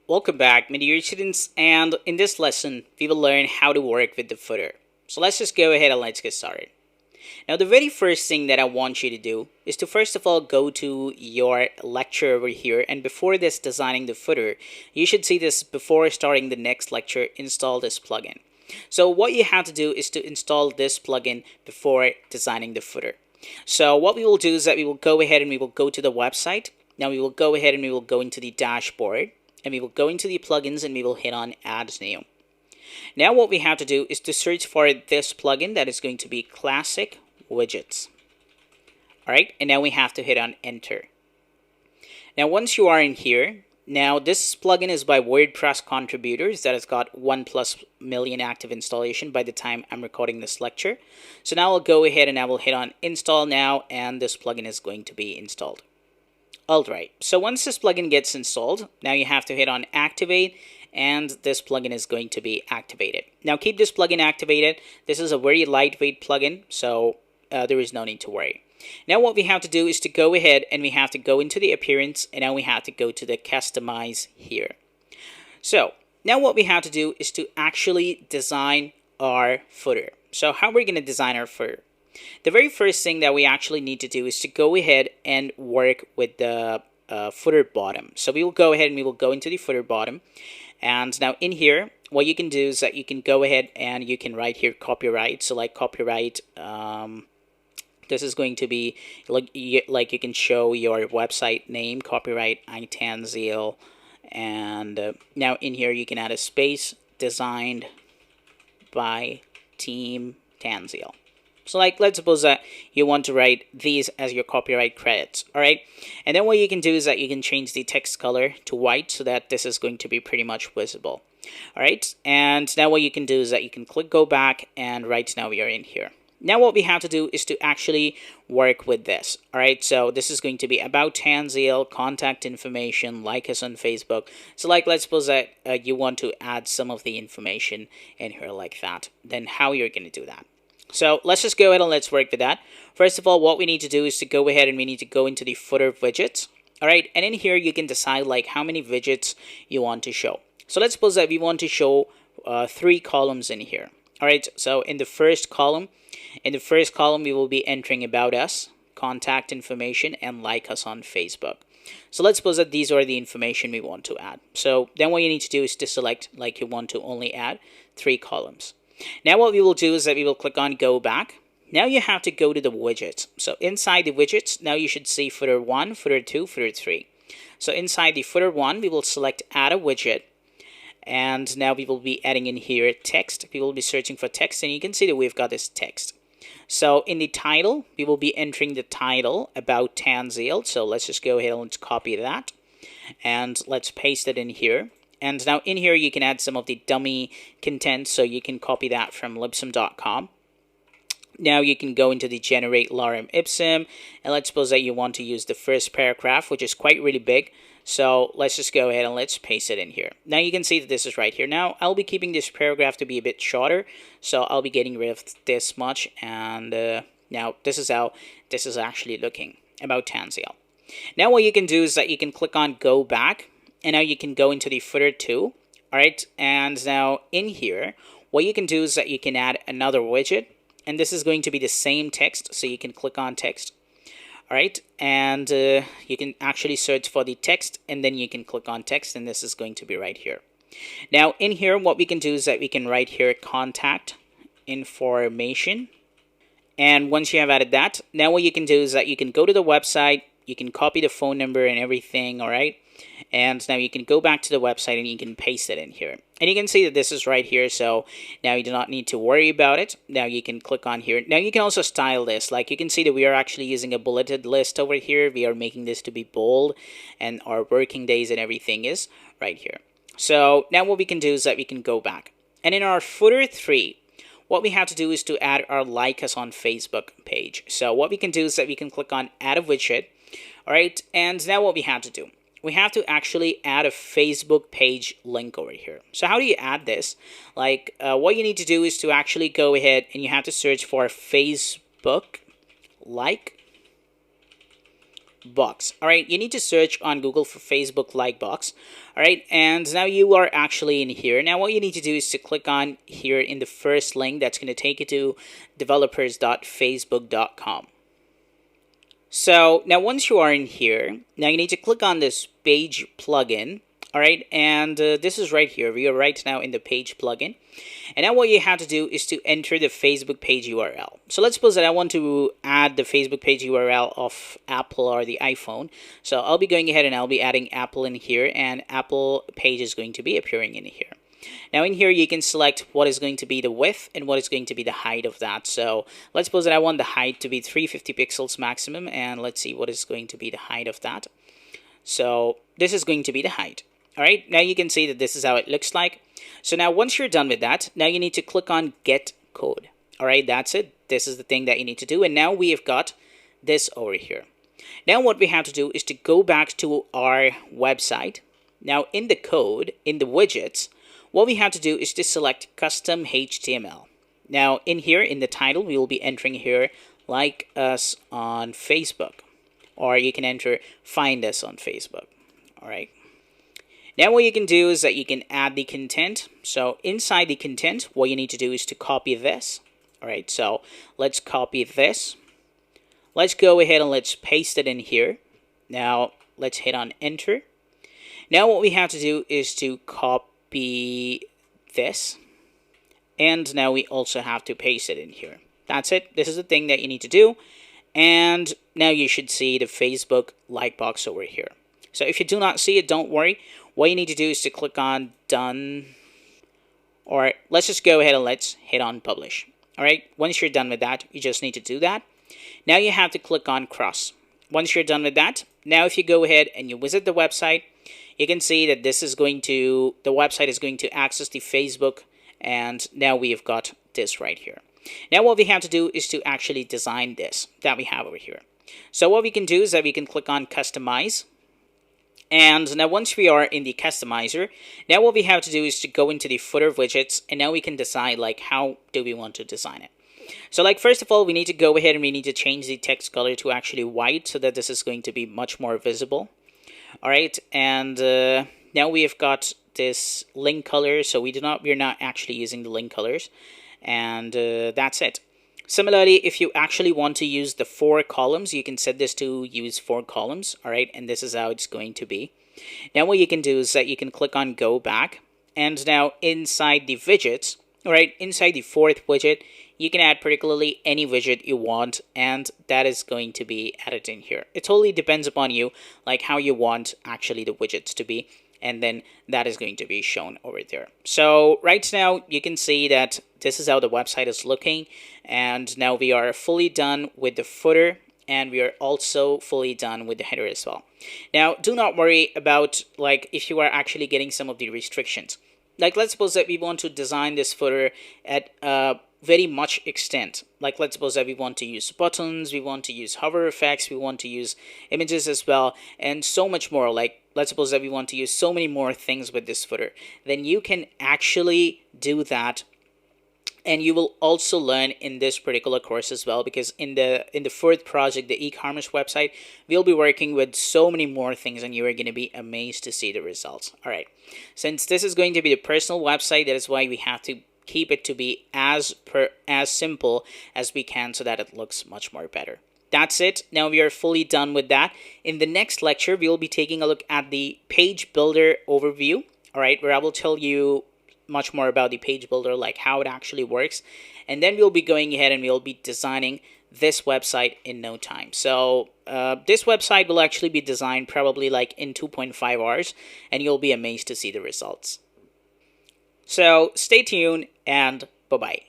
Welcome back, my dear students, and in this lesson, we will learn how to work with the footer. So let's just go ahead and let's get started. Now, the very first thing that I want you to do is to first of all go to your lecture over here, and before this designing the footer, you should see this before starting the next lecture, install this plugin. So what you have to do is to install this plugin before designing the footer. So what we will do is that we will go ahead and we will go to the website. Now we will go ahead and we will go into the dashboard, and we will go into the plugins and we will hit on add new. Now what we have to do is to search for this plugin that is going to be classic widgets. Alright, and now we have to hit on enter. Now once you are in here, now this plugin is by WordPress contributors that has got 1+ million active installation by the time I'm recording this lecture. So now I'll go ahead and I will hit on install now, and this plugin is going to be installed. Alright, so once this plugin gets installed, now you have to hit on activate, and this plugin is going to be activated. Now keep this plugin activated. This is a very lightweight plugin, so there is no need to worry. Now what we have to do is to go ahead and we have to go into the appearance, and now we have to go to the customize here. So now what we have to do is to actually design our footer. So how are we going to design our footer? The very first thing that we actually need to do is to go ahead and work with the footer bottom. So we will go ahead and we will go into the footer bottom. And now in here, what you can do is that you can go ahead and you can write here copyright. So like copyright, this is going to be like you can show your website name, copyright iTanzil. And now in here you can add a space, designed by Team Tanzil. So like, let's suppose that you want to write these as your copyright credits, all right? And then what you can do is that you can change the text color to white so that this is going to be pretty much visible, all right? And now what you can do is that you can click go back, and right now we are in here. Now what we have to do is to actually work with this, all right? So this is going to be about Tanzil, contact information, like us on Facebook. So like, let's suppose that you want to add some of the information in here like that. Then how you're going to do that? So let's just go ahead and let's work with that. First of all, what we need to do is to go ahead and we need to go into the footer widgets. All right, and in here you can decide like how many widgets you want to show. So let's suppose that we want to show 3 columns in here. All right, so in the first column, we will be entering about us, contact information, and like us on Facebook. So let's suppose that these are the information we want to add. So then what you need to do is to select like you want to only add 3 columns. Now what we will do is that we will click on go back. Now you have to go to the widgets. So inside the widgets, now you should see footer 1, footer 2, footer 3. So inside the footer 1, we will select add a widget. And now we will be adding in here text. We will be searching for text, and you can see that we've got this text. So in the title, we will be entering the title about Tanzil. So let's just go ahead and let's copy that. And let's paste it in here. And now in here you can add some of the dummy content, so you can copy that from libsyn.com. Now you can go into the generate lorem ipsum, and let's suppose that you want to use the first paragraph, which is quite really big. So let's just go ahead and let's paste it in here. Now you can see that this is right here. Now I'll be keeping this paragraph to be a bit shorter, so I'll be getting rid of this much. And now this is how this is actually looking about Tanzil. Now what you can do is that you can click on go back. And now you can go into the footer 2, all right? And now in here, what you can do is that you can add another widget, and this is going to be the same text, so you can click on text, all right? And you can actually search for the text, and then you can click on text, and this is going to be right here. Now in here, what we can do is that we can write here contact information. And once you have added that, now what you can do is that you can go to the website, you can copy the phone number and everything, all right? And now you can go back to the website and you can paste it in here. And you can see that this is right here, so now you do not need to worry about it. Now you can click on here. Now you can also style this. Like you can see that we are actually using a bulleted list over here. We are making this to be bold, and our working days and everything is right here. So now what we can do is that we can go back. And in our footer 3, what we have to do is to add our like us on Facebook page. So what we can do is that we can click on add a widget. All right, and now what we have to do, we have to actually add a Facebook page link over here. So how do you add this? Like what you need to do is to actually go ahead and you have to search for Facebook like box. All right, you need to search on Google for Facebook like box. All right, and now you are actually in here. Now what you need to do is to click on here in the first link that's going to take you to developers.facebook.com. So now once you are in here, now you need to click on this page plugin. All right, and this is right here. We are right now in the page plugin. And now what you have to do is to enter the Facebook page URL. So let's suppose that I want to add the Facebook page URL of Apple or the iPhone. So I'll be going ahead and I'll be adding Apple in here, and Apple page is going to be appearing in here. Now in here you can select what is going to be the width and what is going to be the height of that. So let's suppose that I want the height to be 350 pixels maximum, and let's see what is going to be the height of that. So this is going to be the height. All right, now you can see that this is how it looks like. So now once you're done with that, now you need to click on get code. All right, that's it. This is the thing that you need to do. And now we have got this over here. Now what we have to do is to go back to our website. Now in the code, in the widgets, what we have to do is to select custom HTML. Now in here, in the title, we will be entering here like us on Facebook, or you can enter find us on Facebook. All right. Now what you can do is that you can add the content. So inside the content, what you need to do is to copy this. All right, so let's copy this. Let's go ahead and let's paste it in here. Now let's hit on enter. Now what we have to do is to copy this. And now we also have to paste it in here. That's it. This is the thing that you need to do. And now you should see the Facebook like box over here. So if you do not see it, don't worry. What you need to do is to click on done, or let's just go ahead and let's hit on publish. All right, once you're done with that, you just need to do that. Now you have to click on cross. Once you're done with that, now if you go ahead and you visit the website, you can see that this is going to, the website is going to access the Facebook, and now we've got this right here. Now what we have to do is to actually design this that we have over here. So what we can do is that we can click on customize. And now once we are in the customizer, now what we have to do is to go into the footer widgets, and now we can decide like how do we want to design it. So like first of all, we need to go ahead and we need to change the text color to actually white so that this is going to be much more visible. All right, and now we have got this link color, so we're not actually using the link colors, and that's it. Similarly, if you actually want to use the 4 columns, you can set this to use 4 columns, all right? And this is how it's going to be. Now what you can do is that you can click on go back, and now inside the widgets, all right, inside the 4th widget, you can add particularly any widget you want, and that is going to be added in here. It totally depends upon you, like how you want actually the widgets to be, and then that is going to be shown over there. So right now you can see that this is how the website is looking, and now we are fully done with the footer, and we are also fully done with the header as well. Now do not worry about like if you are actually getting some of the restrictions. Like let's suppose that we want to design this footer at very much extent. Like let's suppose that we want to use buttons, we want to use hover effects, we want to use images as well, and so much more. Like let's suppose that we want to use so many more things with this footer. Then you can actually do that, and you will also learn in this particular course as well, because in the 4th project, the e-commerce website, we'll be working with so many more things, and you are going to be amazed to see the results. All right, since this is going to be the personal website, that is why we have to keep it to be as simple as we can so that it looks much more better. That's it. Now we are fully done with that. In the next lecture, we will be taking a look at the page builder overview, all right, where I will tell you much more about the page builder, like how it actually works, and then we'll be going ahead and we'll be designing this website in no time. So this website will actually be designed probably like in 2.5 hours, and you'll be amazed to see the results. So stay tuned, and bye-bye.